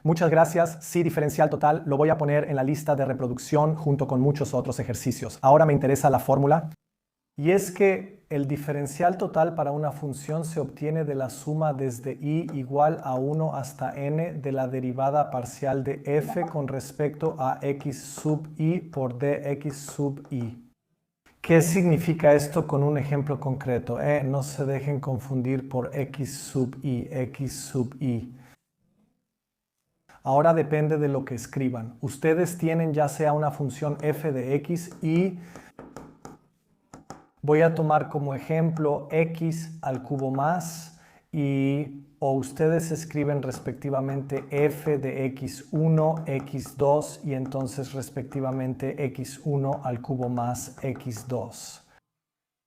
Muchas gracias. Sí, diferencial total. Lo voy a poner en la lista de reproducción junto con muchos otros ejercicios. Ahora me interesa la fórmula. Y es que el diferencial total para una función se obtiene de la suma desde y igual a 1 hasta n de la derivada parcial de f con respecto a x sub i por dx sub i. ¿Qué significa esto con un ejemplo concreto? No se dejen confundir por x sub i, x sub i. Ahora depende de lo que escriban. Ustedes tienen ya sea una función f de x y voy a tomar como ejemplo x al cubo más o ustedes escriben respectivamente f de x1, x2 y entonces respectivamente x1 al cubo más x2.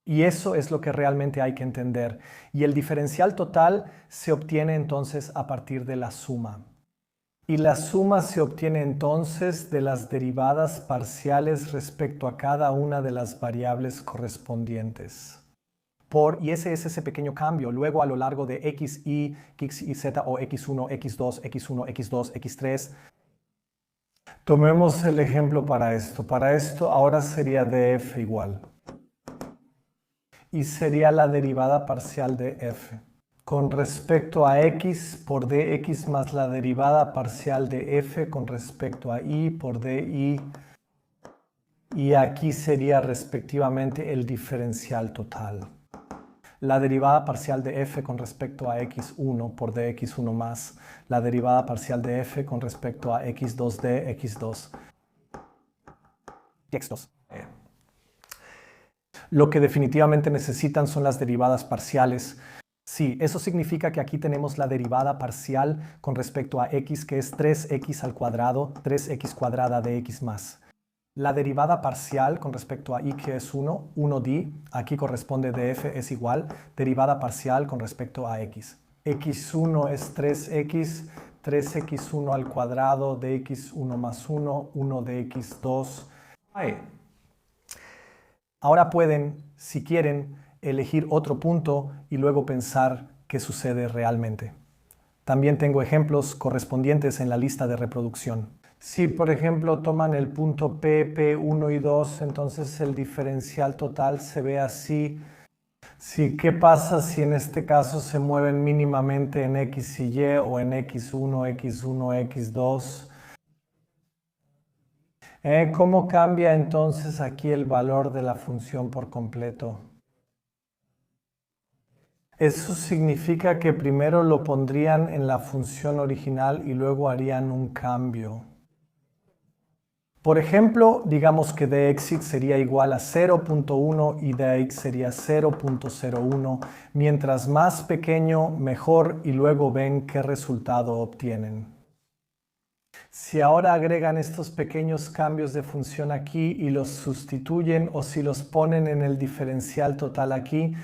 Y eso es lo que realmente hay que entender. Y el diferencial total se obtiene entonces a partir de la suma. Y la suma se obtiene entonces de las derivadas parciales respecto a cada una de las variables correspondientes. Y ese es ese pequeño cambio. Luego a lo largo de x, y z o x1, x2, x1, x2, x3. Tomemos el ejemplo para esto. Para esto ahora sería df igual. Y sería la derivada parcial de f. Con respecto a x por dx más la derivada parcial de f con respecto a y por di. Y aquí sería respectivamente el diferencial total. La derivada parcial de f con respecto a x1 por dx1 más la derivada parcial de f con respecto a x2 dx2 y x2. Lo que definitivamente necesitan son las derivadas parciales. Sí, eso significa que aquí tenemos la derivada parcial con respecto a x, que es 3x al cuadrado, 3x cuadrada de x más. La derivada parcial con respecto a y, que es 1, 1d, aquí corresponde df es igual, derivada parcial con respecto a x. x1 es 3x, 3x1 al cuadrado de x1 más 1, 1 de x2. Ahora pueden, si quieren, elegir otro punto y luego pensar qué sucede realmente. También tengo ejemplos correspondientes en la lista de reproducción. Si, por ejemplo, toman el punto P, P1 y 2, entonces el diferencial total se ve así. Sí, ¿qué pasa si en este caso se mueven mínimamente en X y Y o en X1, X1, X2? ¿Cómo cambia entonces aquí el valor de la función por completo? Eso significa que primero lo pondrían en la función original y luego harían un cambio. Por ejemplo, digamos que dx sería igual a 0.1 y dx sería 0.01. Mientras más pequeño, mejor, y luego ven qué resultado obtienen. Si ahora agregan estos pequeños cambios de función aquí y los sustituyen o si los ponen en el diferencial total aquí,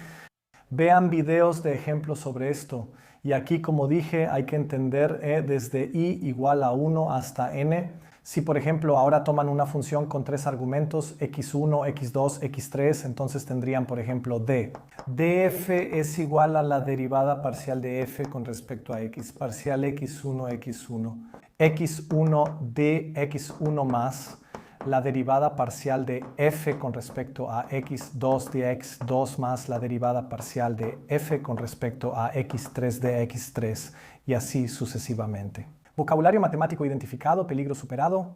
vean videos de ejemplos sobre esto. Y aquí, como dije, hay que entender desde i igual a 1 hasta n. Si, por ejemplo, ahora toman una función con tres argumentos, x1, x2, x3, entonces tendrían, por ejemplo, d. df es igual a la derivada parcial de f con respecto a x, parcial x1, x1. x1 dx1 más la derivada parcial de f con respecto a x2 de x2 más la derivada parcial de f con respecto a x3 de x3 y así sucesivamente. Vocabulario matemático identificado, peligro superado.